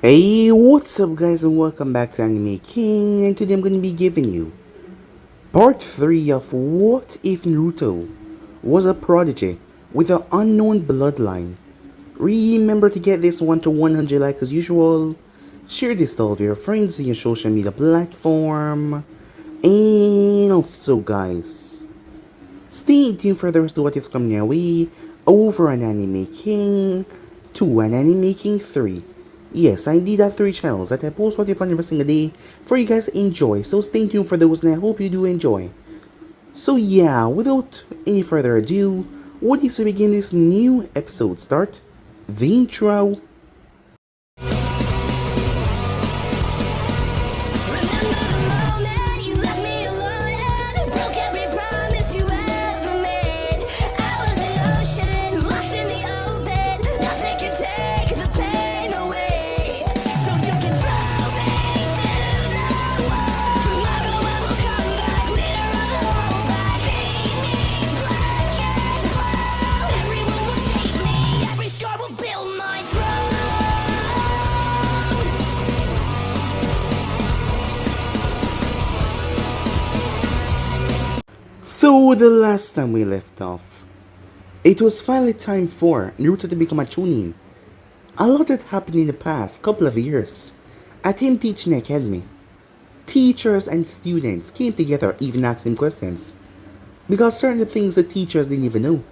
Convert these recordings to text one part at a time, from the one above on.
Hey, what's up guys and welcome back to Anime King, and today I'm going to be giving you part 3 of What If Naruto Was a Prodigy with an Unknown Bloodline. Remember to get this one to 100 likes as usual, share this to all of your friends on your social media platform, and also guys, stay tuned for the rest of what is coming your way over on Anime King 2 and Anime King 3. Yes, I did have 3 channels that I post what I find every single day for you guys to enjoy, so stay tuned for those and I hope you do enjoy. So yeah, without any further ado, what is to begin this new episode start? The intro. So the last time we left off, it was finally time for Naruto to become a chunin. A lot had happened in the past couple of years at him teaching the academy. Teachers and students came together, even asked him questions, because certain things the teachers didn't even know.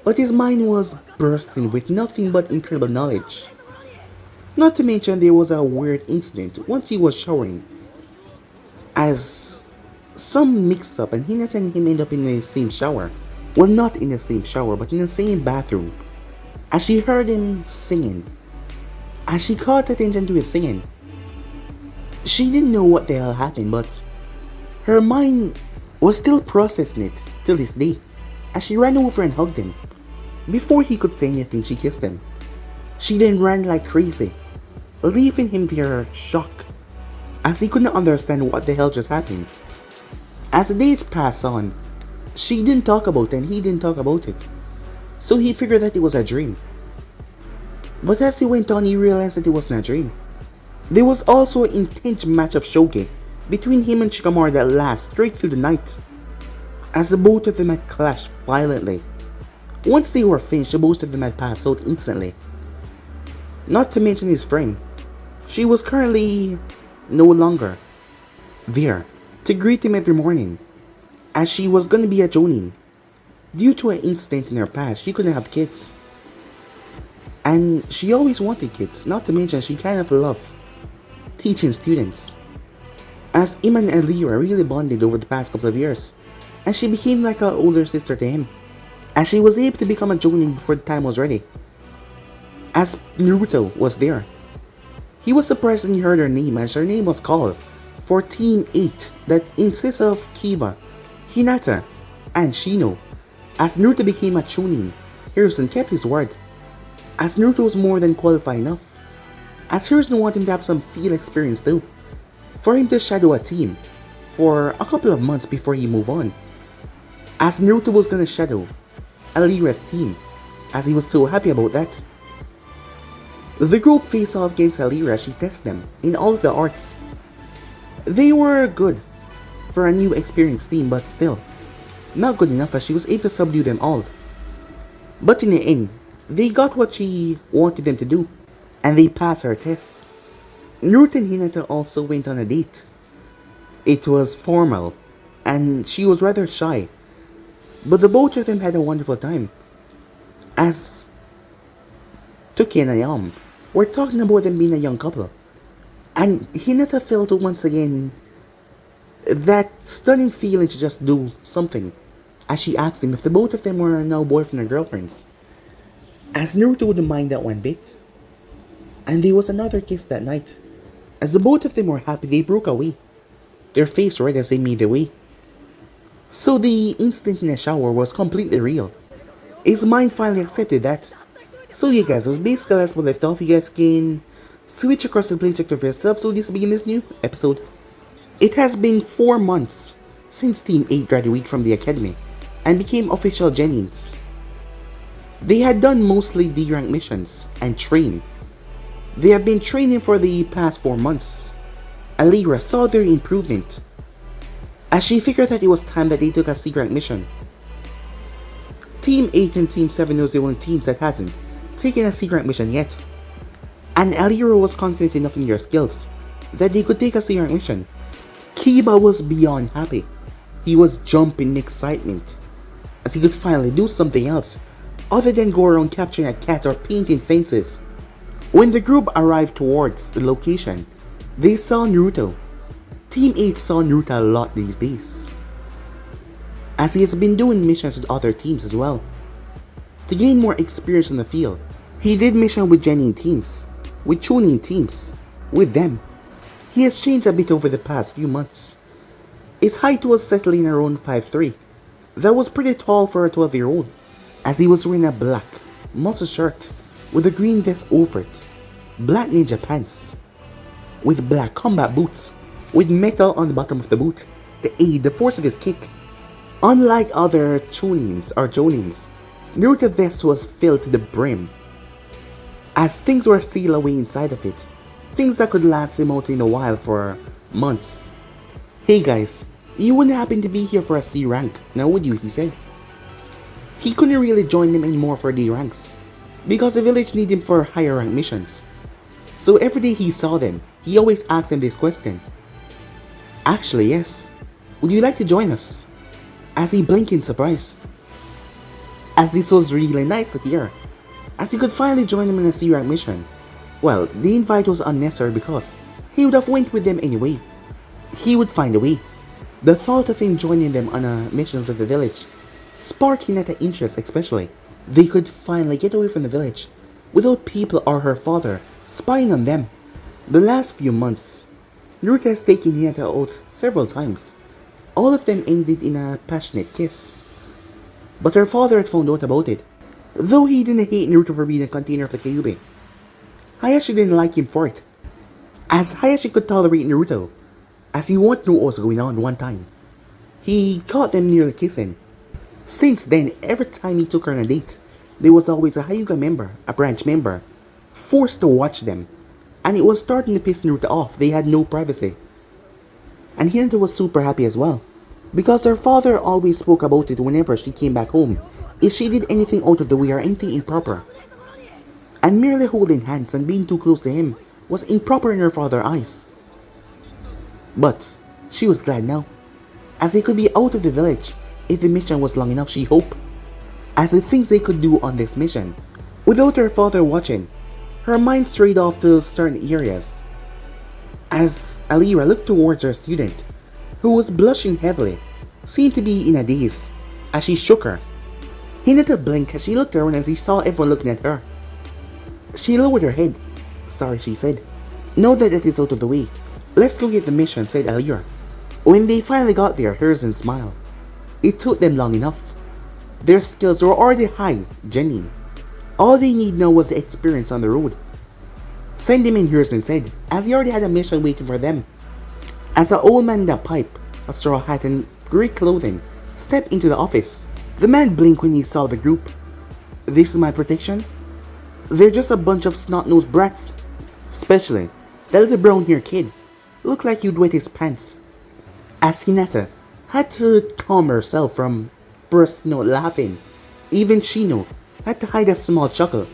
But his mind was bursting with nothing but incredible knowledge. Not to mention there was a weird incident once he was showering, as some mix up and Hinata and him end up in the same shower. Well, not in the same shower, but in the same bathroom. As she heard him singing, as she caught attention to his singing, she didn't know what the hell happened, but her mind was still processing it till this day. As she ran over and hugged him. Before he could say anything, she kissed him. She then ran like crazy, leaving him there shocked, as he couldn't understand what the hell just happened. As the days passed on, she didn't talk about it and he didn't talk about it, so he figured that it was a dream. But as he went on, he realized that it wasn't a dream. There was also an intense match of shogi between him and Shikamaru that lasted straight through the night, as the both of them had clashed violently. Once they were finished, the both of them had passed out instantly. Not to mention his friend. She was currently no longer there to greet him every morning, as she was gonna be a jonin. Due to an incident in her past, she couldn't have kids. And she always wanted kids, not to mention she kind of loved teaching students. As him and Alira really bonded over the past couple of years, and she became like an older sister to him, as she was able to become a jonin before the time was ready. As Naruto was there, he was surprised when he heard her name, as her name was called for Team 8 that consists of Kiba, Hinata, and Shino. As Naruto became a chunin, Hiruzen kept his word, as Naruto was more than qualified enough, as Hiruzen wanted him to have some field experience too, for him to shadow a team for a couple of months before he moved on, as Naruto was gonna shadow Alira's team, as he was so happy about that. The group faced off against Alira as she tested them in all of the arts. They were good for a new experienced team, but still not good enough, as she was able to subdue them all. But in the end, they got what she wanted them to do, and they passed her tests. Naruto and Hinata also went on a date. It was formal, and she was rather shy, but the both of them had a wonderful time. As Toki and Ayam were talking about them being a young couple, and Hinata felt once again that stunning feeling to just do something, as she asked him if the both of them were now boyfriend and girlfriends. As Naruto wouldn't mind that one bit. And there was another kiss that night. As the both of them were happy, they broke away, their face red as they made their way. So the incident in the shower was completely real. His mind finally accepted that. So yeah guys, that was basically as we left off. You guys can switch across the play sector for yourself, so this will begin this new episode. It has been 4 months since Team 8 graduated from the academy and became official genins. They had done mostly D-rank missions and trained, They have been training for the past 4 months. Alira saw their improvement, as she figured that it was time that they took a C-rank mission. Team 8 and Team 7 was the only teams that hasn't taken a C-rank mission yet. And Alira was confident enough in their skills that they could take a C-rank mission. Kiba was beyond happy. He was jumping in excitement, as he could finally do something else other than go around capturing a cat or painting fences. When the group arrived towards the location, they saw Naruto. Team 8 saw Naruto a lot these days, as he has been doing missions with other teams as well. To gain more experience in the field, he did missions with genin teams, with chunin teams, with them. He has changed a bit over the past few months. His height was settling around 5'3". That was pretty tall for a 12-year-old, as he was wearing a black, muscle shirt with a green vest over it, black ninja pants, with black combat boots, with metal on the bottom of the boot to aid the force of his kick. Unlike other chunins or jonins, Naruto's vest was filled to the brim, as things were sealed away inside of it, things that could last him out in a while for months. "Hey guys, you wouldn't happen to be here for a C rank, now would you?" he said. He couldn't really join them anymore for D ranks, because the village needed him for higher rank missions. So every day he saw them, he always asked them this question. "Actually, yes. Would you like to join us?" As he blinked in surprise, as this was really nice to hear, as he could finally join them in a C rank mission. Well, the invite was unnecessary because he would have went with them anyway. He would find a way. The thought of him joining them on a mission to the village sparked Hinata's interest, especially. They could finally get away from the village without people or her father spying on them. The last few months, Naruto has taken Hinata out several times. All of them ended in a passionate kiss. But her father had found out about it, though he didn't hate Naruto for being a container of the Kyuubi. Hayashi didn't like him for it, as Hayashi could tolerate Naruto, as he won't know what was going on one time. He caught them nearly kissing. Since then, every time he took her on a date, there was always a Hyuga member, a branch member, forced to watch them, and it was starting to piss Naruto off. They had no privacy. And Hinata was super happy as well, because her father always spoke about it whenever she came back home, if she did anything out of the way or anything improper. And merely holding hands and being too close to him was improper in her father's eyes. But she was glad now, as they could be out of the village if the mission was long enough, she hoped. As the things they could do on this mission, without her father watching, her mind strayed off to certain areas. As Alira looked towards her student, who was blushing heavily, seemed to be in a daze, as she shook her. Hinata blinked as she looked around as she saw everyone looking at her. She lowered her head. "Sorry," she said. "Now that it is out of the way, let's go get the mission," said Alira. When they finally got there, Hiruzen smiled. It took them long enough. Their skills were already high, genuine. All they need now was the experience on the road. "Send him in," Hiruzen said, as he already had a mission waiting for them. As an old man in a pipe, a straw hat and grey clothing stepped into the office, the man blinked when he saw the group. "This is my protection? They're just a bunch of snot-nosed brats. Especially that little brown-haired kid. Looked like you'd wet his pants." As Hinata had to calm herself from bursting out laughing, even Shino had to hide a small chuckle,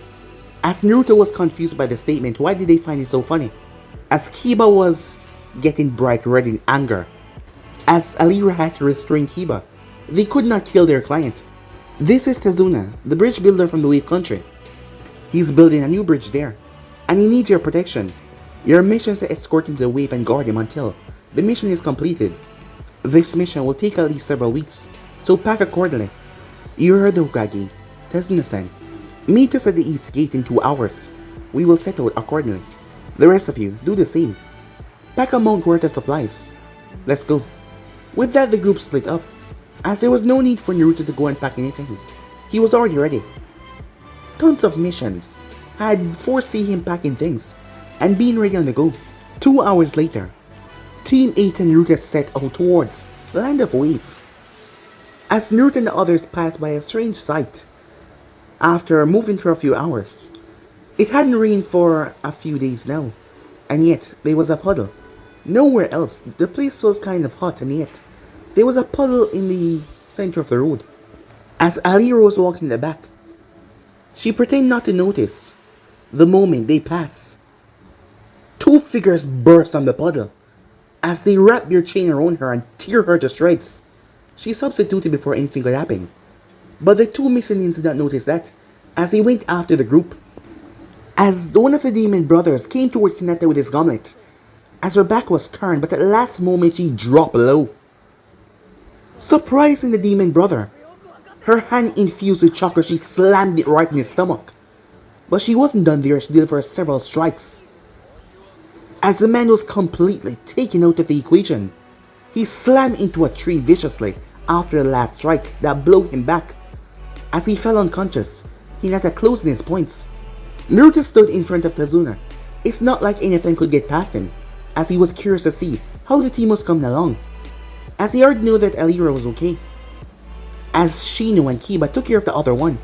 as Naruto was confused by the statement. Why did they find it so funny? As Kiba was getting bright red in anger, as Alira had to restrain Kiba. They could not kill their client. "This is Tazuna, the bridge builder from the Wave Country. He's building a new bridge there, and he needs your protection. Your mission is to escort him to the wave and guard him until the mission is completed. This mission will take at least several weeks, so pack accordingly. You heard the Hokage, Tazuna-san. Meet us at the East Gate in 2 hours. We will set out accordingly. The rest of you, do the same. Pack a amount worth of supplies. Let's go." With that, the group split up, as there was no need for Naruto to go and pack anything. He was already ready. Tons of missions had foreseen him packing things and being ready on the go. 2 hours later, Team 8 and Naruto set out towards the Land of Wave. As Naruto and the others passed by a strange sight, after moving for a few hours, It hadn't rained for a few days now, and yet there was a puddle. Nowhere else. The place was kind of hot, and yet there was a puddle in the center of the road. As Alira was walking in the back, she pretended not to notice. The moment they pass, two figures burst from the puddle. As they wrap their chain around her and tear her to shreds, she substituted before anything could happen. But the two Michelins did not notice that, as they went after the group. As one of the demon brothers came towards Hinata with his gauntlet, as her back was turned, but at the last moment she dropped low. Surprising the demon brother, her hand infused with chakra, she slammed it right in his stomach. But she wasn't done there, she delivered several strikes. As the man was completely taken out of the equation, he slammed into a tree viciously after the last strike that blew him back. As he fell unconscious, Hinata closed in his points. Naruto stood in front of Tazuna. It's not like anything could get past him, as he was curious to see how the team was coming along, as he already knew that Alira was okay, as Shino and Kiba took care of the other one.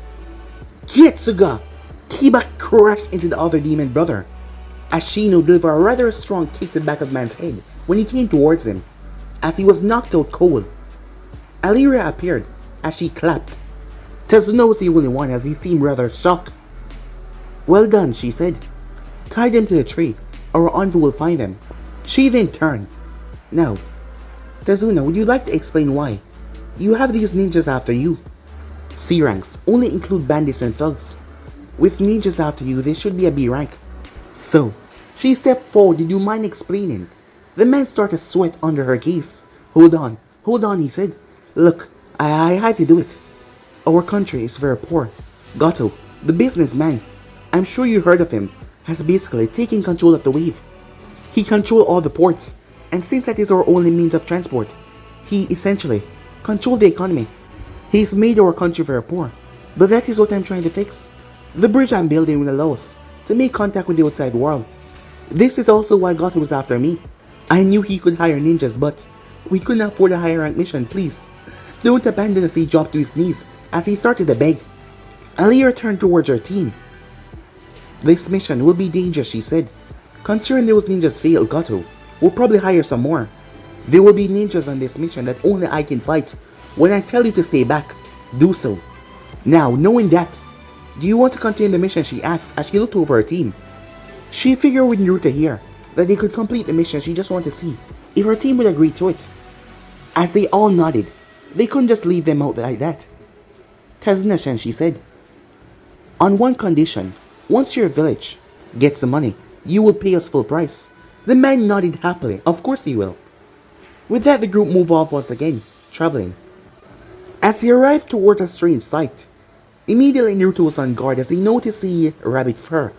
Getsuga! Kiba crashed into the other demon brother, as Shino delivered a rather strong kick to the back of the man's head when he came towards him, as he was knocked out cold. Alira appeared, as she clapped. Tazuna was the only one, as he seemed rather shocked. Well done, she said. Tie them to the tree, or our envoy will find them. She then turned. Now, Tazuna, would you like to explain why you have these ninjas after you? C ranks only include bandits and thugs. With ninjas after you, there should be a B rank. So, she stepped forward. Did you mind explaining? The man started to sweat under her gaze. Hold on, he said. Look, I had to do it. Our country is very poor. Gato, the businessman, I'm sure you heard of him, has basically taken control of the wave. He controls all the ports, and since that is our only means of transport, he essentially controls the economy. He's made our country very poor, but that is what I'm trying to fix. The bridge I'm building will allow us to make contact with the outside world. This is also why Gato was after me. I knew he could hire ninjas, but we couldn't afford a higher rank mission, please. Don't abandon us, he dropped to his knees as he started to beg. Alira turned towards her team. This mission will be dangerous, she said. Considering those ninjas fail, Gato will probably hire some more. There will be ninjas on this mission that only I can fight. When I tell you to stay back, do so. Now, knowing that, do you want to continue the mission, she asked as she looked over her team. She figured with Naruto here that they could complete the mission. She just wanted to see if her team would agree to it. As they all nodded, they couldn't just leave them out like that. Tazuna-san, she said, on one condition, once your village gets the money, you will pay us full price. The man nodded happily. Of course he will. With that, the group moved off once again, traveling. As he arrived towards a strange sight, immediately Naruto was on guard as he noticed the rabbit fur.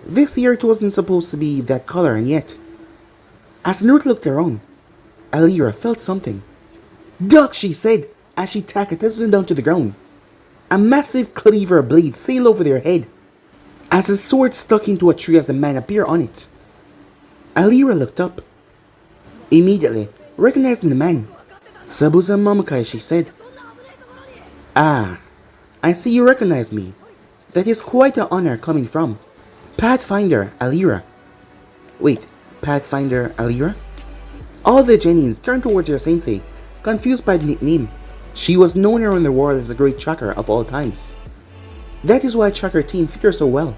This here it wasn't supposed to be that color, and yet, as Naruto looked around, Alira felt something. Duck, she said, as she tackled Tazuna down to the ground. A massive cleaver blade sailed over their head, as his sword stuck into a tree as the man appeared on it. Alira looked up, immediately recognizing the man. Zabuza Mamakai, she said. Ah, I see you recognize me. That is quite an honor coming from Pathfinder Alira. Wait, Pathfinder Alira? All the Genins turned towards their sensei, confused by the nickname. She was known around the world as the great tracker of all times. That is why tracker team fit her so well.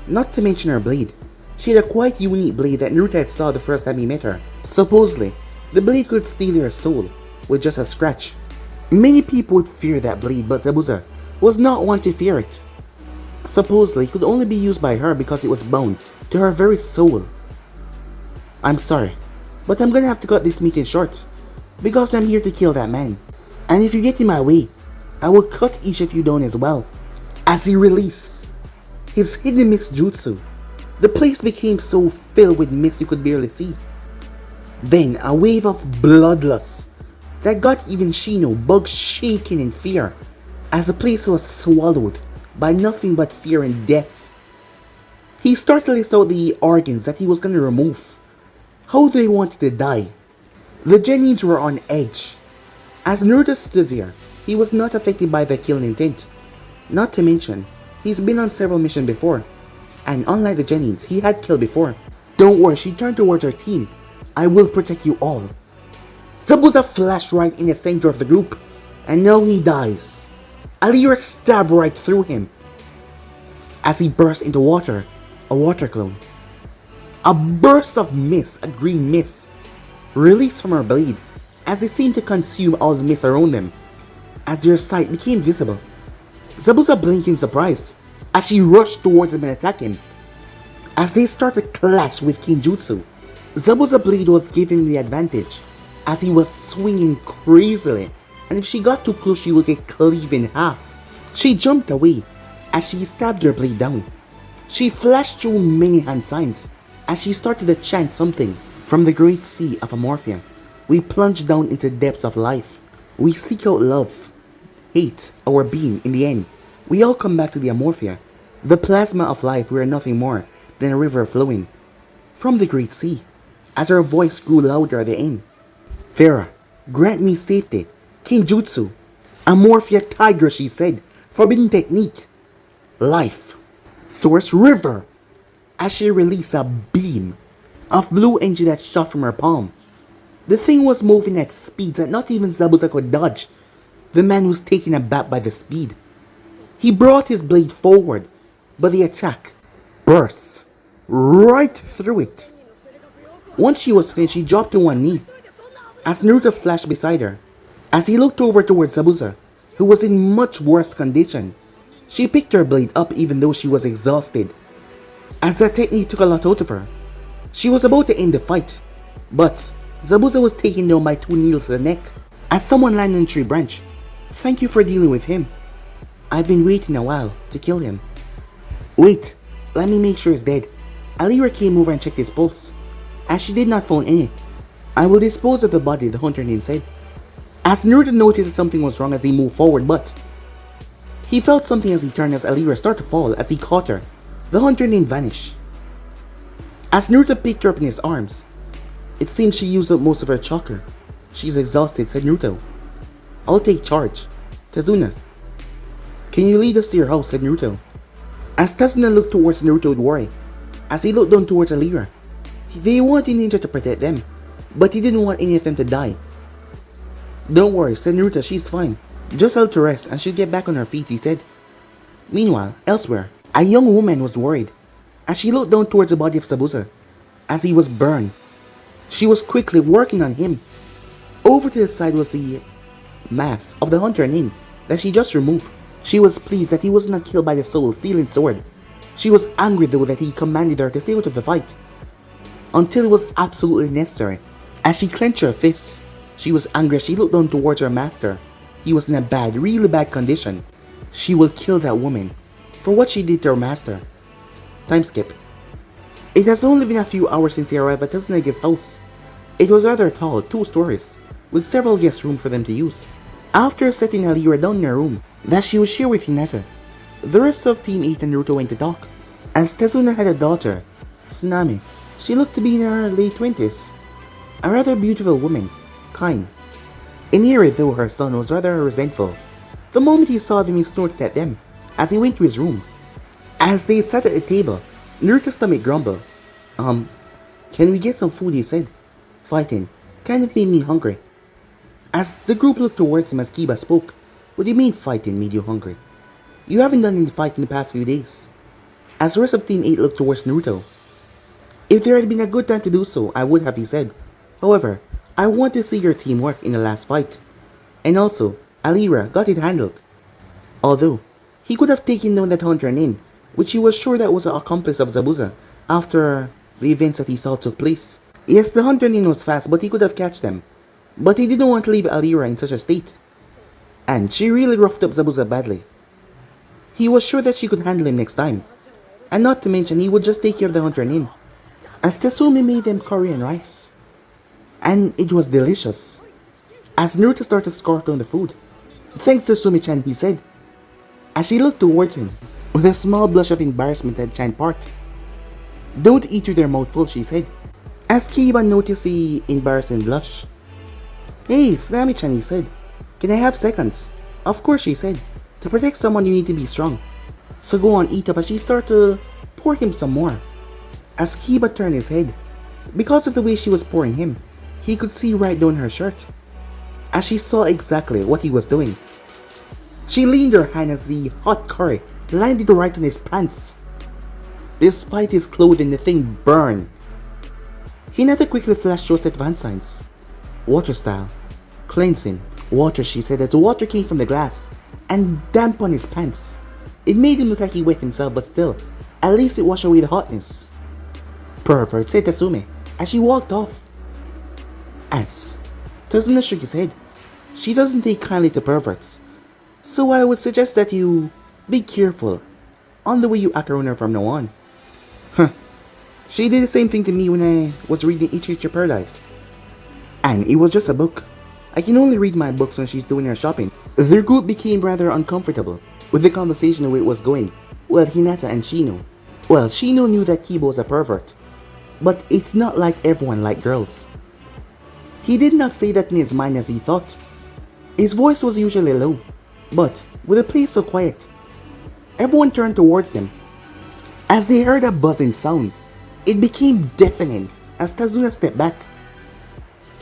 Not to mention her blade. She had a quite unique blade that Naruto had saw the first time he met her. Supposedly, the blade could steal your soul with just a scratch. Many people would fear that blade, but Zabuza was not one to fear it. Supposedly, it could only be used by her because it was bound to her very soul. I'm sorry, but I'm gonna have to cut this meeting short, because I'm here to kill that man. And if you get in my way, I will cut each of you down as well. As he released his hidden mist jutsu, the place became so filled with mist you could barely see. Then a wave of bloodlust that got even Shino bug shaking in fear, as the place was swallowed by nothing but fear and death. He started to list out the organs that he was going to remove, how they wanted to die. The Genins were on edge. As Naruto stood there, he was not affected by the killing intent. Not to mention, he's been on several missions before, And unlike the Jennings he had killed before, don't worry, she turned towards her team. I will protect you all. Zabuza flashed right in the center of the group, and now he dies. Alira stabbed right through him as he burst into water, a water clone. A burst of mist, a green mist, released from her blade as it seemed to consume all the mist around them as their sight became visible. Zabuza blinked in surprise as she rushed towards him and attacked him. As they started to clash with Kinjutsu, Zabuza's blade was giving the advantage as he was swinging crazily, and if she got too close she would get cleaved in half. She jumped away as she stabbed her blade down. She flashed through many hand signs as she started to chant something from the great sea of Amorphia. We plunge down into the depths of life. We seek out love, hate, our being. In the end, we all come back to the Amorphia, the plasma of life. We are nothing more than a river flowing from the great sea. As her voice grew louder at the end, Farah, grant me safety. Kinjutsu, Amorphia Tiger, she said. Forbidden technique. Life. Source river. As she released a beam of blue energy that shot from her palm. The thing was moving at speeds that not even Zabuza could dodge. The man was taken aback by the speed. He brought his blade forward, but the attack bursts right through it. Once she was finished, she dropped to one knee as Naruto flashed beside her. As he looked over towards Zabuza, who was in much worse condition, she picked her blade up even though she was exhausted, as that technique took a lot out of her. She was about to end the fight, but Zabuza was taken down by two needles to the neck as someone landed on a tree branch. Thank you for dealing with him. I've been waiting a while to kill him. Wait, let me make sure he's dead. Alira came over and checked his pulse, as she did not find any. I will dispose of the body, the hunter named said. As Naruto noticed that something was wrong as he moved forward, but he felt something as he turned as Alira started to fall as he caught her. The hunter named vanished. As Naruto picked her up in his arms, it seems she used up most of her chakra. She's exhausted, said Naruto. I'll take charge. Tazuna, can you lead us to your house, said Naruto. As Tazuna looked towards Naruto with worry, as he looked down towards Alira. They wanted Ninja to protect them, but he didn't want any of them to die. Don't worry, said Naruto, she's fine. Just help to rest and she'll get back on her feet, he said. Meanwhile, elsewhere, a young woman was worried as she looked down towards the body of Zabuza as he was burned. She was quickly working on him. Over to the side was the mask of the hunter name that she just removed. She was pleased that he was not killed by the soul-stealing sword. She was angry though that he commanded her to stay out of the fight until it was absolutely necessary. As she clenched her fists, she was angry as she looked down towards her master. He was in a bad, really bad condition. She will kill that woman for what she did to her master. Time skip. It has only been a few hours since he arrived at Tsunage's house. It was rather tall, 2 stories, with several guest rooms for them to use. After setting Alira down in her room that she would share with Hinata, the rest of Team 8 and Naruto went to talk. As Tazuna had a daughter, Tsunami. She looked to be in her late 20s. A rather beautiful woman, kind. Iniri, though her son, was rather resentful. The moment he saw them, he snorted at them as he went to his room. As they sat at the table, Naruto's stomach grumbled. Can we get some food, he said. Fighting kind of made me hungry. As the group looked towards him as Kiba spoke, what do you mean fighting made you hungry? You haven't done any fight in the past few days. As the rest of Team 8 looked towards Naruto. If there had been a good time to do so, I would have, he said. However, I want to see your teamwork in the last fight. And also, Alira got it handled. Although, he could have taken down that hunter in, which he was sure that was an accomplice of Zabuza after the events that he saw took place. Yes, the hunter Nin was fast, but he could have catched them. But he didn't want to leave Alira in such a state. And she really roughed up Zabuza badly. He was sure that she could handle him next time. And not to mention, he would just take care of the hunter Nin. As Tatsumi made them curry and rice. And it was delicious. As Naruto started to scarf down the food. Thanks to Sumi-chan, he said. As she looked towards him, with a small blush of embarrassment at Chan part. Don't eat with your mouth full, she said. As Kiba noticed the embarrassing blush. Hey, Tsunami-chan, he said. Can I have seconds? Of course, she said. To protect someone, you need to be strong. So go on, eat up, as she started to pour him some more. As Kiba turned his head, because of the way she was pouring him, he could see right down her shirt. As she saw exactly what he was doing, she leaned her hand as the hot curry landed right on his pants. Despite his clothing, the thing burned. Hinata quickly flashed those advanced signs. Water style. Cleansing. Water, she said, as the water came from the glass and damp on his pants. It made him look like he wet himself, but still, at least it washed away the hotness. Pervert, said Tasume, as she walked off. As Tazuna shook his head, she doesn't take kindly to perverts, so I would suggest that you be careful on the way you act around her from now on. Huh. She did the same thing to me when I was reading Ichi Paradise. And it was just a book. I can only read my books when she's doing her shopping. Their group became rather uncomfortable with the conversation the way it was going. Well, Hinata and Shino. Well, Shino knew that Kiba was a pervert, but it's not like everyone liked girls. He did not say that in his mind as he thought. His voice was usually low, but with the place so quiet, everyone turned towards him. As they heard a buzzing sound, it became deafening as Tazuna stepped back.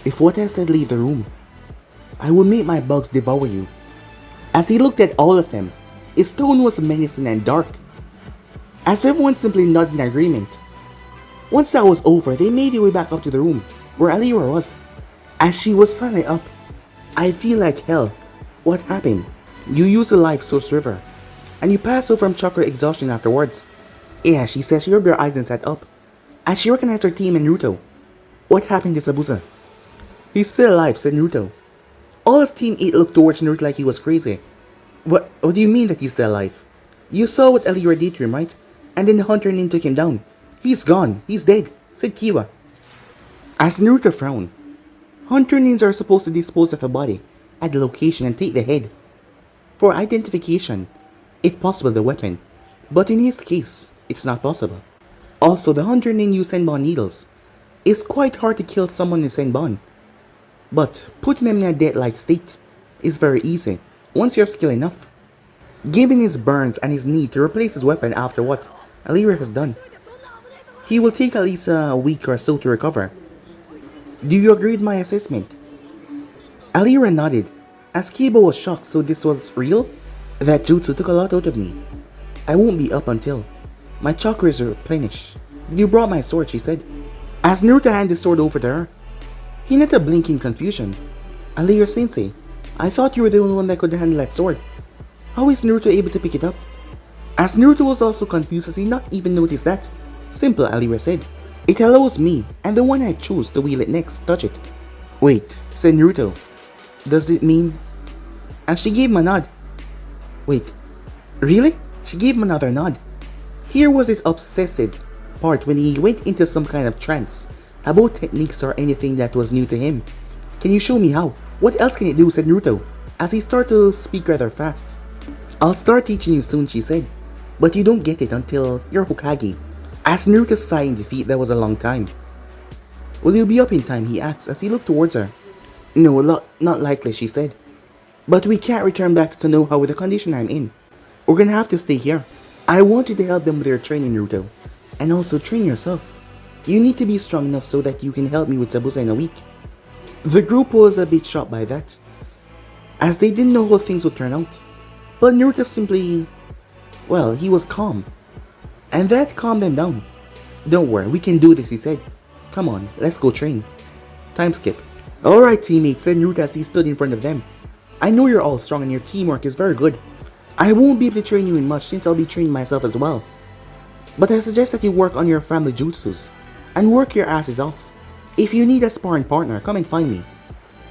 If what I said leave the room, I will make my bugs devour you. As he looked at all of them, his tone was menacing and dark. As everyone simply nodded in agreement. Once that was over, they made their way back up to the room where Alira was. As she was finally up, I feel like hell. What happened? You used the life source river, and you passed out from chakra exhaustion afterwards. Yeah, she says she rubbed her eyes and sat up, as she recognized her team and Naruto. What happened to Zabuza? He's still alive, said Naruto. All of Team 8 looked towards Naruto like he was crazy. What do you mean that he's still alive? You saw what Alira did to him, right? And then the Hunter Nin took him down. He's gone. He's dead, said Kiba. As Naruto frowned, Hunter Nins are supposed to dispose of the body at the location and take the head for identification, if possible the weapon, but in his case, it's not possible. Also, the Hunter Nin use Senbon needles. It's quite hard to kill someone in Senbon, but putting them in a dead-like state is very easy once you're skilled enough. Given his burns and his need to replace his weapon after what Alira has done, he will take at least a week or so to recover. Do you agree with my assessment? Alira nodded, as Kiba was shocked. So this was real? That jutsu took a lot out of me. I won't be up until my chakras are replenished. You brought my sword, she said, as Naruto handed the sword over to her. Hinata blinked in confusion. Alira sensei, I thought you were the only one that could handle that sword. How is Naruto able to pick it up? As Naruto was also confused as he not even noticed that. Simple, Alira said. It allows me, and the one I choose to wield it next, touch it. Wait, said Naruto. Does it mean... And she gave him a nod. Wait, really? She gave him another nod. Here was his obsessive part when he went into some kind of trance about techniques or anything that was new to him. Can you show me how? What else can it do, said Naruto, as he started to speak rather fast. I'll start teaching you soon, she said, but you don't get it until you're Hokage. As Naruto sighed in defeat, that was a long time. Will you be up in time, he asked as he looked towards her. No, not likely, she said. But we can't return back to Konoha with the condition I'm in. We're gonna have to stay here. I want you to help them with their training, Naruto. And also train yourself. You need to be strong enough so that you can help me with Zabuza in a week. The group was a bit shocked by that, as they didn't know how things would turn out. But Naruto simply... well, he was calm. And that calmed them down. Don't worry, we can do this, he said. Come on, let's go train. Time skip. Alright teammates, said Naruto as he stood in front of them. I know you're all strong and your teamwork is very good. I won't be able to train you in much since I'll be training myself as well. But I suggest that you work on your family jutsus and work your asses off. If you need a sparring partner, come and find me.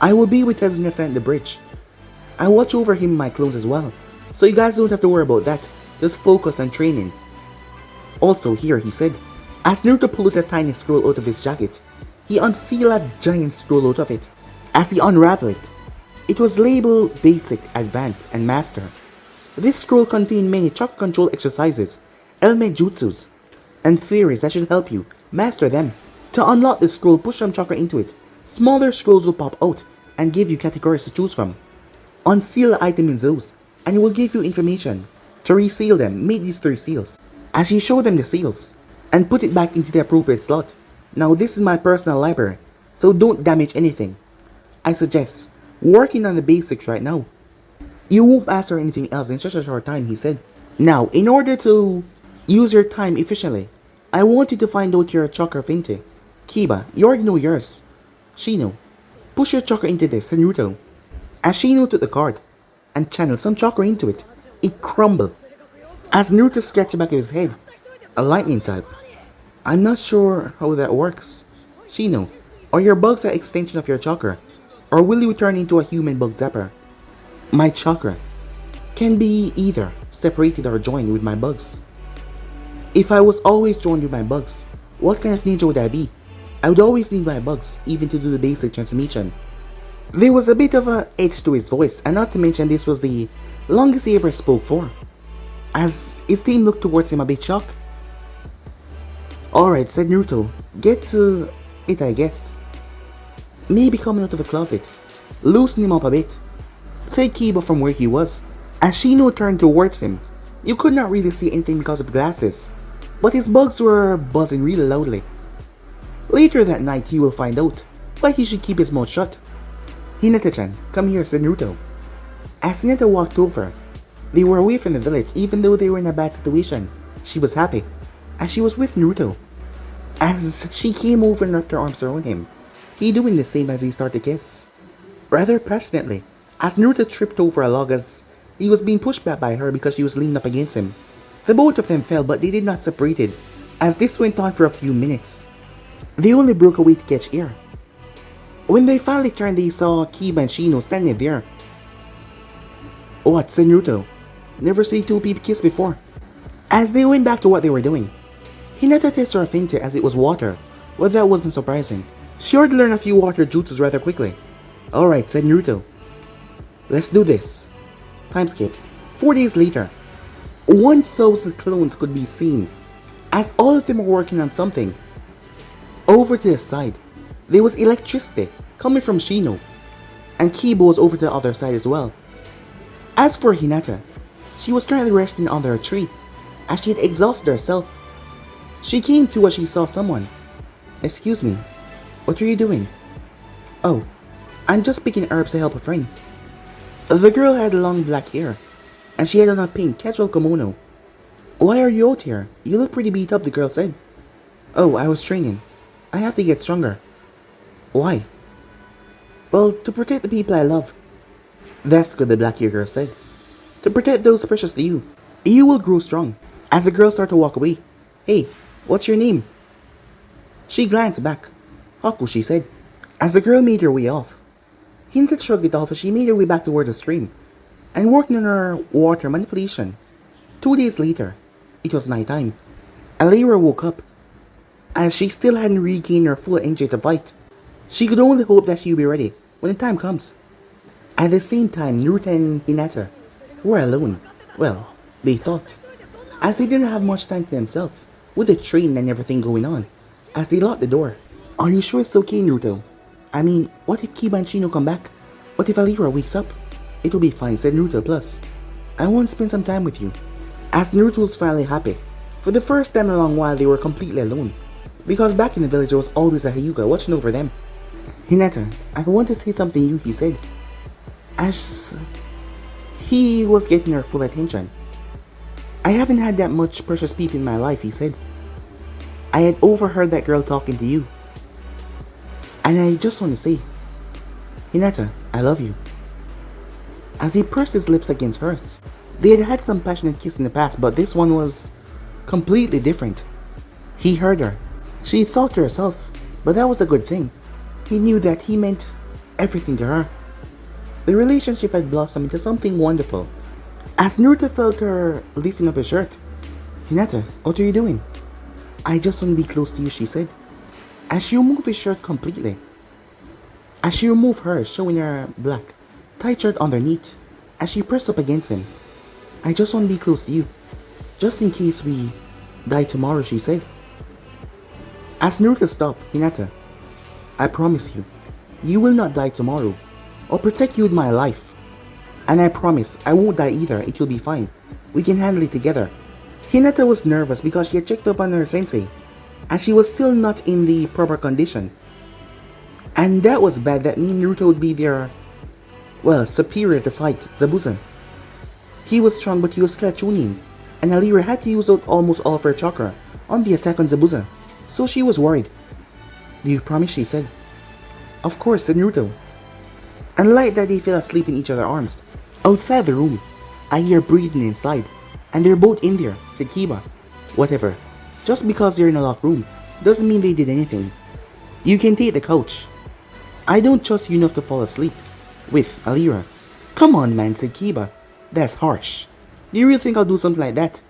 I will be with Tazuna at the bridge. I watch over him in my clothes as well, so you guys don't have to worry about that. Just focus on training. Also here, he said, as Naruto pulled out a tiny scroll out of his jacket. He unsealed a giant scroll out of it. As he unraveled it, it was labeled Basic, Advanced, and Master. This scroll contained many chakra control exercises, element jutsus, and theories that should help you master them. To unlock the scroll, push some chakra into it. Smaller scrolls will pop out and give you categories to choose from. Unseal the item in those, and it will give you information. To reseal them, make these 3 seals. as she showed them the seals and put it back into the appropriate slot. Now this is my personal library, so don't damage anything. I suggest working on the basics right now. You won't master anything else in such a short time, he said. Now, in order to use your time efficiently, I want you to find out your chakra finte. Kiba, you already know yours. Shino, push your chakra into this, Naruto. As Shino took the card and channeled some chakra into it, it crumbled. As Naruto scratched the back of his head, a lightning type. I'm not sure how that works. Shino, are your bugs an extension of your chakra? Or will you turn into a human bug zapper? My chakra can be either separated or joined with my bugs. If I was always joined with my bugs, what kind of ninja would I be? I would always need my bugs, even to do the basic transformation. There was a bit of an edge to his voice, and not to mention this was the longest he ever spoke for. As his team looked towards him a bit shocked. Alright, said Naruto, get to it I guess. Maybe coming out of the closet. Loosen him up a bit, said Kiba from where he was. As Shino turned towards him, you could not really see anything because of the glasses, but his bugs were buzzing really loudly. Later that night he will find out, but he should keep his mouth shut. Hinata-chan, come here, said Naruto. As Hinata walked over, they were away from the village even though they were in a bad situation. She was happy, as she was with Naruto. As she came over and wrapped her arms around him, he doing the same as he started to kiss. Rather passionately, as Naruto tripped over a log as he was being pushed back by her because she was leaning up against him. The both of them fell, but they did not separate, as this went on for a few minutes. They only broke away to catch air. When they finally turned, they saw Kiba and Shino standing there. What, said Naruto? Never seen two people kiss before. As they went back to what they were doing, Hinata tested her finte as it was water, but that wasn't surprising. She already learned a few water jutsus rather quickly. Alright, said Naruto. Let's do this. Time skip. 4 days later, 1,000 clones could be seen, as all of them were working on something. Over to the side, there was electricity coming from Shino, and Kiba was over to the other side as well. As for Hinata, she was currently resting under a tree, as she had exhausted herself. She came to as she saw someone. Excuse me, what are you doing? Oh, I'm just picking herbs to help a friend. The girl had long black hair, and she had on a pink casual kimono. Why are you out here? You look pretty beat up, the girl said. Oh, I was training. I have to get stronger. Why? Well, to protect the people I love. That's good, the black hair girl said. To protect those precious to you. You will grow strong. As the girl started to walk away. Hey, what's your name? She glanced back. Haku, she said, as the girl made her way off. Hinata shrugged it off as she made her way back towards the stream and worked on her water manipulation. 2 days later, it was night time. Alira woke up. As she still hadn't regained her full energy to fight, she could only hope that she would be ready when the time comes. At the same time, Naruto and Hinata were alone. Well, they thought, as they didn't have much time to themselves, with the train and everything going on. As they locked the door. Are you sure it's okay, Naruto? I mean, what if Kiba and Shino come back? What if Alira wakes up? It will be fine, said Naruto. Plus, I want to spend some time with you. As Naruto was finally happy, for the first time in a long while they were completely alone. Because back in the village there was always a Hyuga watching over them. Hinata, I want to say something to you, he said. As he was getting her full attention. I haven't had that much precious people in my life, he said. I had overheard that girl talking to you. And I just want to say, Hinata, I love you. As he pursed his lips against hers. They had had some passionate kiss in the past, but this one was completely different. He heard her. She thought to herself, but that was a good thing. He knew that he meant everything to her. The relationship had blossomed into something wonderful. As Naruto felt her lifting up his shirt. Hinata, what are you doing? I just want to be close to you, she said. As she removed his shirt completely. As she removed hers, showing her black, tight shirt underneath. As she pressed up against him. I just want to be close to you. Just in case we die tomorrow, she said. As Naruto stopped, Hinata, I promise you, you will not die tomorrow. I'll protect you with my life. And I promise, I won't die either, it will be fine. We can handle it together. Hinata was nervous because she had checked up on her sensei, and she was still not in the proper condition. And that was bad. That mean Naruto would be their, well, superior to fight Zabuza. He was strong, but he was still tuning, and Alira had to use out almost all of her chakra on the attack on Zabuza, so she was worried. "Do you promise?" she said. "Of course," said Naruto. And like that, they fell asleep in each other's arms. Outside the room, I hear breathing inside, and they're both in there, said Kiba. "Whatever. Just because you're in a locked room doesn't mean they did anything. You can take the couch. I don't trust you enough to fall asleep with Alira." "Come on, man," said Kiba. "That's harsh. Do you really think I'll do something like that?"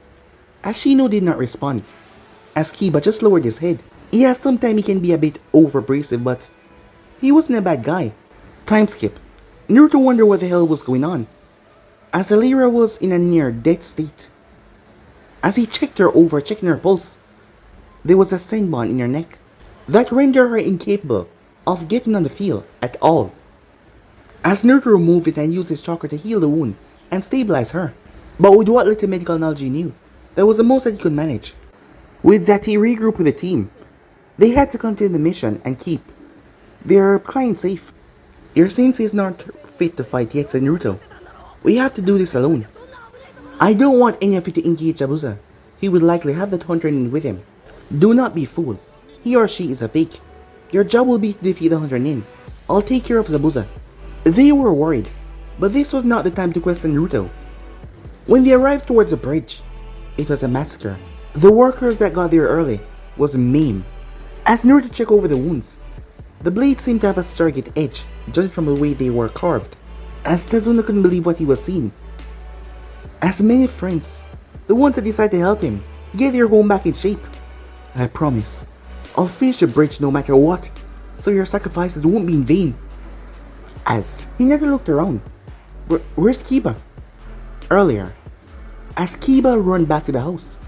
Ashino did not respond, as Kiba just lowered his head. Yeah, sometimes he can be a bit over-abrasive, but he wasn't a bad guy. Time skip. Naruto wondered what the hell was going on, as Alira was in a near-death state. As he checked her over, checking her pulse, there was a senbon in her neck that rendered her incapable of getting on the field at all. As Naruto removed it and used his chakra to heal the wound and stabilize her, but with what little medical knowledge he knew, that was the most that he could manage. With that, he regrouped with the team. They had to continue the mission and keep their client safe. "Your sensei is not fit to fight yet," said Naruto. "We have to do this alone. I don't want any of you to engage Zabuza. He would likely have that hunter nin with him. Do not be fooled. He or she is a fake. Your job will be to defeat the hunter nin. I'll take care of Zabuza." They were worried, but this was not the time to question Naruto. When they arrived towards the bridge, it was a massacre. The workers that got there early was maimed. As Naruto checked over the wounds, the blades seemed to have a serrated edge, judging from the way they were carved. As Tazuna couldn't believe what he was seeing. As many friends, the ones that decided to help him, get their home back in shape. "I promise, I'll finish the bridge no matter what, so your sacrifices won't be in vain." As Hinata looked around, where's Kiba? Earlier, as Kiba ran back to the house,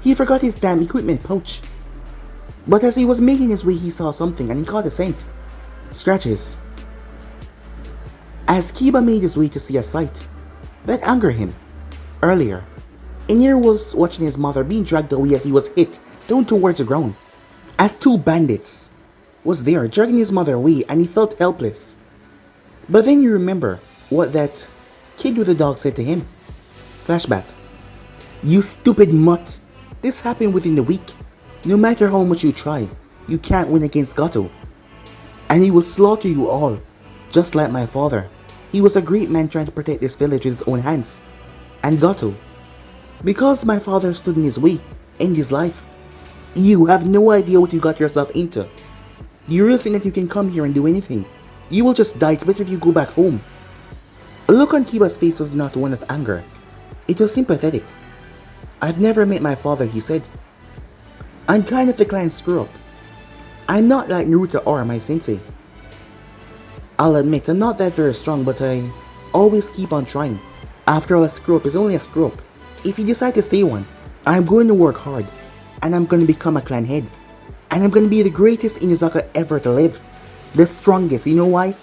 he forgot his damn equipment pouch. But as he was making his way, he saw something and he caught a scent. Scratches. As Kiba made his way to see a sight that angered him. Earlier, Inir was watching his mother being dragged away as he was hit down towards the ground. As two bandits was there dragging his mother away, and he felt helpless. But then you remember what that kid with the dog said to him. Flashback. "You stupid mutt. This happened within the week. No matter how much you try, you can't win against Gato. And he will slaughter you all, just like my father. He was a great man trying to protect this village with his own hands. And Gato, because my father stood in his way, end his life. You have no idea what you got yourself into. Do you really think that you can come here and do anything? You will just die. It's better if you go back home." A look on Kiba's face was not one of anger. It was sympathetic. "I've never met my father," he said. "I'm kind of the clan screw-up. I'm not like Naruto or my sensei. I'll admit I'm not that very strong, but I always keep on trying. After all, a screw-up is only a screw-up. If you decide to stay one, I'm going to work hard, and I'm going to become a clan head. And I'm going to be the greatest Inuzaka ever to live. The strongest. You know why?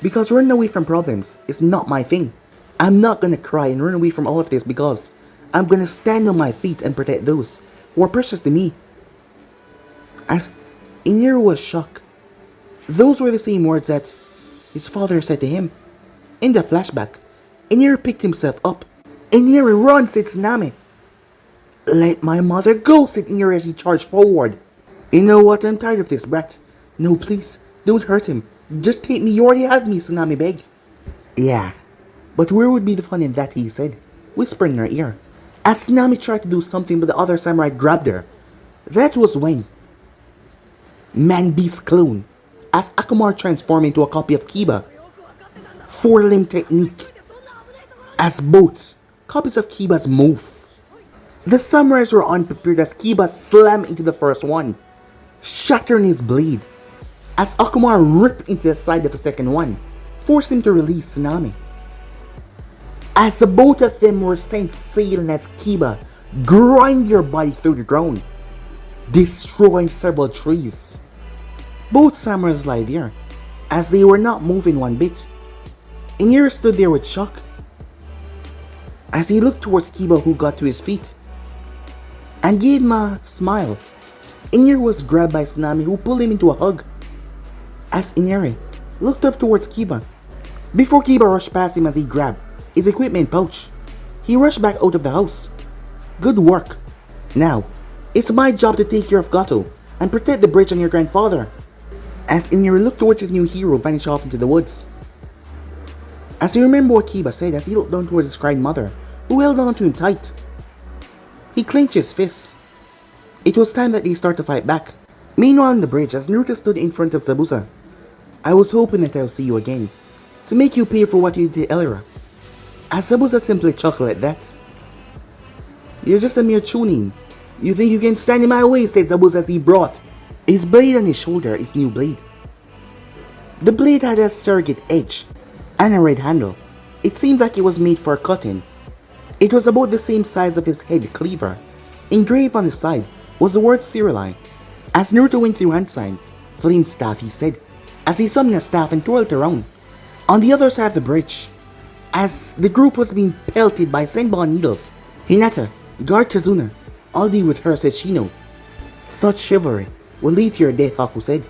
Because running away from problems is not my thing. I'm not going to cry and run away from all of this, because I'm going to stand on my feet and protect those who are precious to me." As Inir was shocked, those were the same words that his father said to him. In the flashback, Inir picked himself up. "Inir, run," said Tsunami. "Let my mother go," said Inir as he charged forward. "You know what? I'm tired of this brat. No, please, don't hurt him. Just take me. You already have me," Tsunami begged. "Yeah, but where would be the fun in that?" he said, whispering in her ear. As Tsunami tried to do something, but the other samurai grabbed her. That was when Man-Beast clone, as Akamar transformed into a copy of Kiba. Four-limb technique, as both copies of Kiba's move. The samurais were unprepared as Kiba slammed into the first one, shattering his blade, as Akamar ripped into the side of the second one, forcing him to release Tsunami. As the both of them were sent sailing as Kiba grind their body through the ground, destroying several trees. Both samurais lie there, as they were not moving one bit. Inir stood there with shock, as he looked towards Kiba, who got to his feet. and gave him a smile. Inir was grabbed by Tsunami, who pulled him into a hug. As Iniri looked up towards Kiba, before Kiba rushed past him as he grabbed his equipment pouch, he rushed back out of the house. Good work. Now, it's my job to take care of Gato and protect the bridge on your grandfather. As Iniri looked towards his new hero vanish off into the woods. As he remembered what Kiba said as he looked down towards his crying mother, who held on to him tight. He clenched his fists. It was time that they start to fight back. Meanwhile on the bridge, as Naruto stood in front of Zabuza, I was hoping that I'll see you again, to make you pay for what you did to Elira. As Zabuza simply chuckled at that. You're just a mere chunin. You think you can stand in my way, said Zabuza as he brought his blade on his shoulder, his new blade. The blade had a surrogate edge and a red handle. It seemed like it was made for cutting. It was about the same size of his head cleaver. Engraved on the side was the word Cirili. As Naruto went through hand sign, flame staff, he said, as he summoned a staff and twirled around. On the other side of the bridge, as the group was being pelted by senbon needles, Hinata, guard Kazuna, I'll deal with her, said Shino. Such chivalry will lead to your death, Haku said,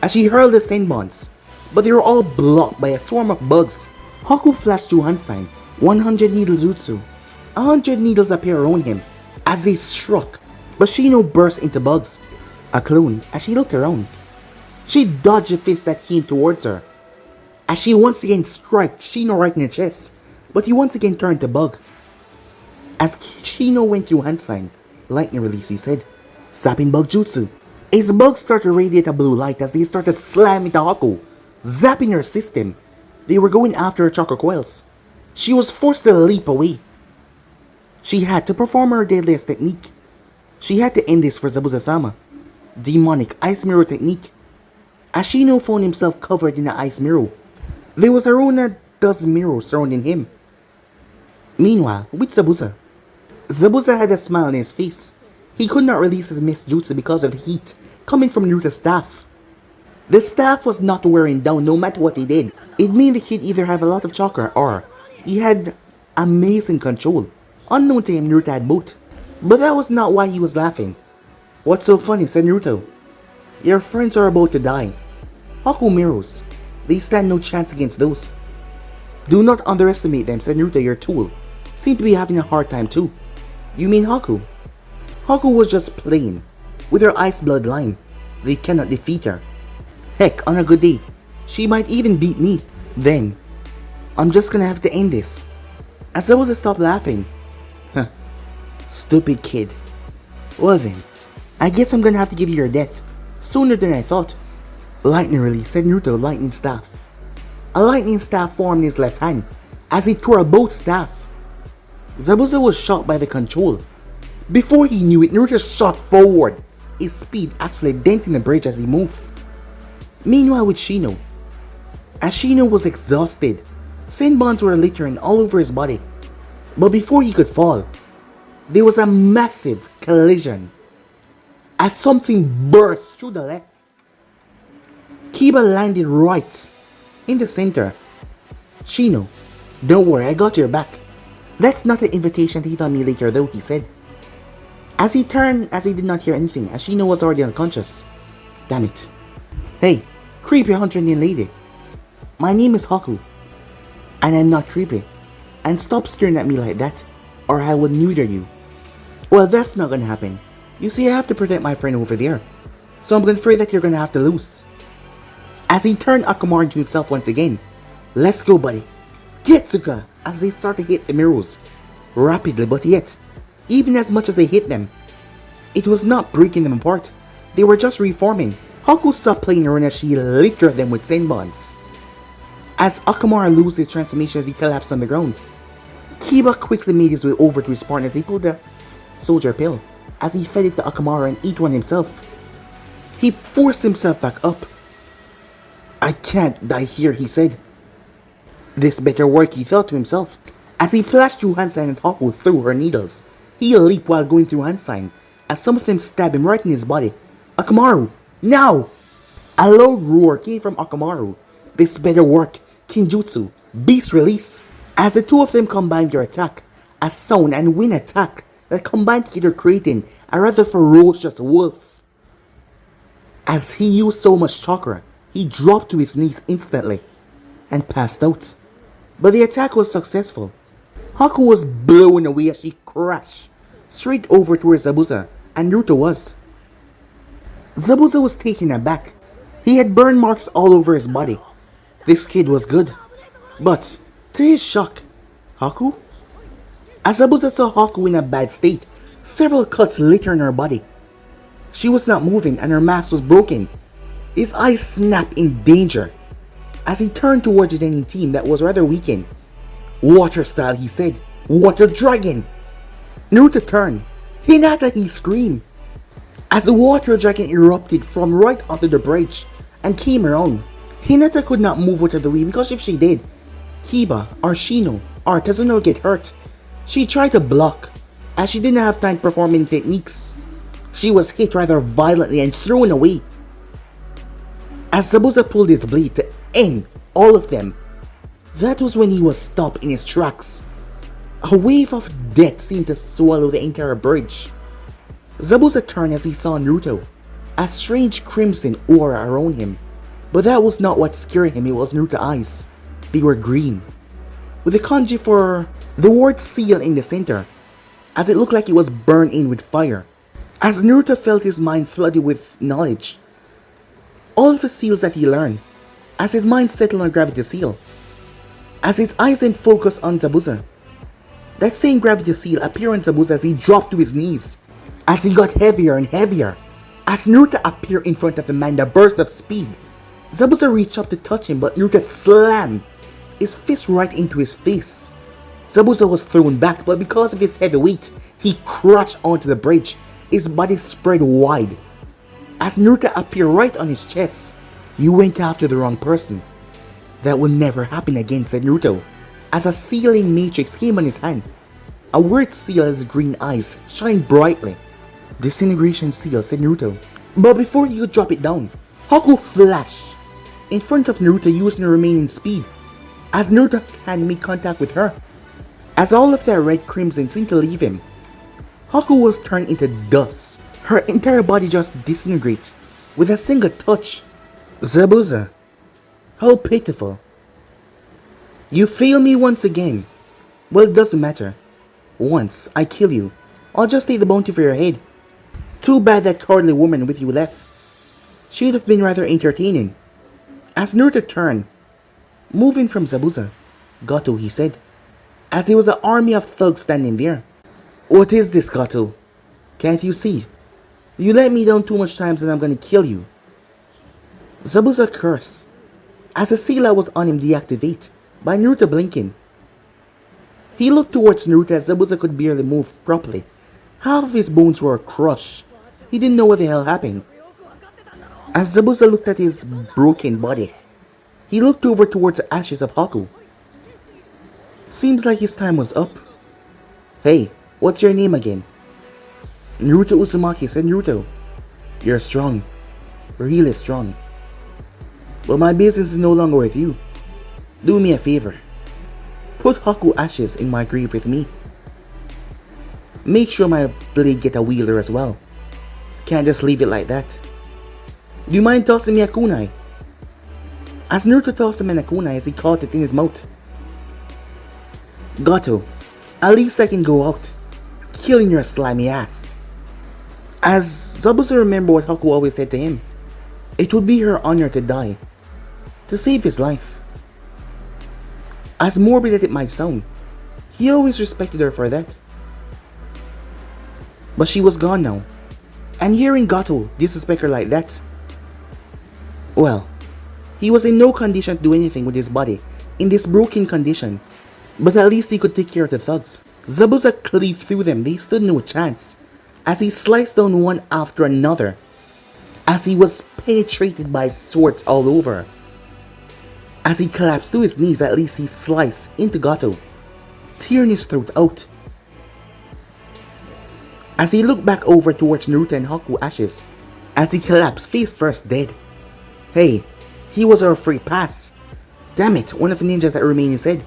as she hurled the senbons, but they were all blocked by a swarm of bugs. Haku flashed through hand sign, 100 needle jutsu. 100 needles appear around him as they struck, but Shino burst into bugs. A clone, as she looked around, she dodged a fist that came towards her, as she once again struck Shino right in the chest, but he once again turned to bug. As Shino went through hand sign, lightning release, he said, sapping bug jutsu. His bugs started to radiate a blue light as they started slamming into Haku, zapping her system. They were going after her chakra coils. She was forced to leap away. She had to perform her deadliest technique. She had to end this for Zabuza-sama. Demonic ice mirror technique. As Shino found himself covered in an ice mirror. There was around a dozen mirrors surrounding him. Meanwhile, with Zabuza, Zabuza had a smile on his face. He could not release his mist jutsu because of the heat coming from Naruto's staff. The staff was not wearing down no matter what he did. It meant the kid either have a lot of chakra or he had amazing control. Unknown to him, Naruto had both. But that was not why he was laughing. What's so funny, said Naruto. Your friends are about to die. Haku mirrors. They stand no chance against those. Do not underestimate them, said Naruto, your tool. Seem to be having a hard time too. You mean Haku? Haku was just playing. With her ice bloodline, they cannot defeat her. Heck, on a good day, she might even beat me. Then, I'm just gonna have to end this. As I was to stop laughing. Huh. Stupid kid. Well then, I guess I'm gonna have to give you your death. Sooner than I thought. Lightning release, said Naruto, lightning staff. A lightning staff formed in his left hand as he tore a both staff. Zabuza was shocked by the control. Before he knew it, Naruto shot forward, his speed actually denting the bridge as he moved. Meanwhile with Shino, as Shino was exhausted, senbons were littering all over his body. But before he could fall, there was a massive collision as something burst through the left. Kiba landed right in the center. Shino, don't worry, I got your back. That's not an invitation to hit on me later though, he said. As he turned, as he did not hear anything, as Shino was already unconscious. Damn it. Hey, creepy hunter named lady. My name is Haku. And I'm not creepy. And stop staring at me like that, or I will neuter you. Well, that's not gonna happen. You see, I have to protect my friend over there. So I'm afraid that you're gonna have to lose. As he turned Akamaru into himself once again. Let's go, buddy. Getsuga! As they start to hit the mirrors. Rapidly, but yet, even as much as they hit them, it was not breaking them apart. They were just reforming. Haku stopped playing around as she littered them with senbons. As Akamaru lost his transformation as he collapsed on the ground, Kiba quickly made his way over to his partner as he pulled the soldier pill. As he fed it to Akamaru and ate one himself, he forced himself back up. I can't die here, he said. This better work, he thought to himself. As he flashed through hand sign and Haku threw her needles, he leaped while going through hand sign, as some of them stabbed him right in his body. Akamaru, now! A loud roar came from Akamaru. This better work, Kinjutsu, Beast Release. As the two of them combined their attack, a sound and wind attack that combined together creating a rather ferocious wolf. As he used so much chakra, he dropped to his knees instantly and passed out. But the attack was successful. Haku was blown away as she crashed straight over to where Zabuza and Naruto was. Zabuza was taken aback. He had burn marks all over his body. This kid was good. But, to his shock, Haku? As Zabuza saw Haku in a bad state, several cuts lit on her body. She was not moving and her mask was broken. His eyes snapped in danger as he turned towards the enemy team that was rather weakened. Water style, he said. Water dragon! Naruto turned. Hinata, he screamed. As the water dragon erupted from right onto the bridge and came around. Hinata could not move out of the way because if she did, Kiba or Shino or Tezuno would get hurt. She tried to block as she didn't have time to perform any techniques. She was hit rather violently and thrown away. As Zabuza pulled his blade to end all of them, that was when he was stopped in his tracks. A wave of death seemed to swallow the entire bridge. Zabuza turned as he saw Naruto, a strange crimson aura around him. But that was not what scared him, it was Naruto's eyes. They were green, with the kanji for the word seal in the center, as it looked like it was burned in with fire. As Naruto felt his mind flooded with knowledge, all of the seals that he learned, as his mind settled on gravity seal, as his eyes then focused on Zabuza. That same gravity seal appeared on Zabuza as he dropped to his knees, as he got heavier and heavier. As Naruto appeared in front of the man, the burst of speed, Zabuza reached up to touch him, but Naruto slammed his fist right into his face. Zabuza was thrown back, but because of his heavy weight, he crashed onto the bridge, his body spread wide. As Naruto appeared right on his chest, "You went after the wrong person. That will never happen again," said Naruto, as a sealing matrix came on his hand. A weird seal as his green eyes shined brightly. "Disintegration seal," said Naruto. But before he could drop it down, Haku flashed in front of Naruto using the remaining speed, as Naruto had made contact with her. As all of that red crimson seemed to leave him, Haku was turned into dust. Her entire body just disintegrated with a single touch. "Zabuza, how pitiful. You fail me once again. Well, it doesn't matter. Once I kill you, I'll just take the bounty for your head. Too bad that cowardly woman with you left. She would have been rather entertaining." As Naruto turned, moving from Zabuza, "Gato," he said, as there was an army of thugs standing there. "What is this, Gato? Can't you see? You let me down too much times and I'm gonna kill you." Zabuza cursed, as the seal was on him deactivated by Naruto blinking. He looked towards Naruto as Zabuza could barely move properly. Half of his bones were crushed. He didn't know what the hell happened. As Zabuza looked at his broken body, he looked over towards the ashes of Haku. Seems like his time was up. "Hey, what's your name again?" "Naruto Uzumaki," said Naruto. "You're strong. Really strong. But my business is no longer with you. Do me a favor. Put Haku ashes in my grave with me. Make sure my blade get a wielder as well. Can't just leave it like that. Do you mind tossing me a kunai?" As Naruto tossed him a kunai as he caught it in his mouth. "Gato, at least I can go out, killing your slimy ass." As Zabuza remembered what Haku always said to him, it would be her honor to die, to save his life. As morbid as it might sound, he always respected her for that. But she was gone now, and hearing Gato disrespect her like that, well, he was in no condition to do anything with his body in this broken condition, but at least he could take care of the thugs. Zabuza cleaved through them, they stood no chance, as he sliced down one after another, as he was penetrated by swords all over. As he collapsed to his knees, at least he sliced into Gato, tearing his throat out. As he looked back over towards Naruto and Haku ashes, as he collapsed face first dead. "Hey, he was our free pass. Damn it," one of the ninjas that remained said.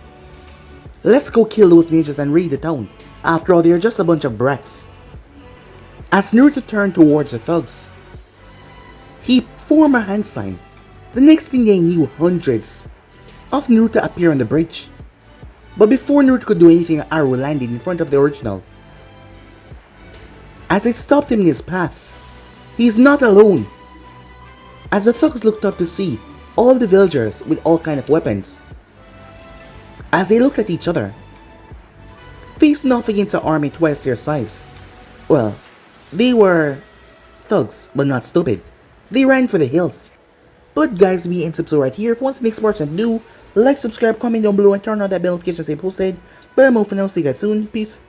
"Let's go kill those ninjas and raid the town. After all, they're just a bunch of brats." As Naruto turned towards the thugs, he formed a hand sign. The next thing they knew, hundreds of Naruto appeared on the bridge. But before Naruto could do anything, an arrow landed in front of the original. As it stopped him in his path, he is not alone. As the thugs looked up to see all the villagers with all kinds of weapons. As they looked at each other, facing off against an army twice their size. Well, they were thugs, but not stupid. They ran for the hills. But guys, me and subscribe right here. If you want the next part and do, like, subscribe, comment down below, and turn on that bell notification as I posted. But I'm over now. See you guys soon. Peace.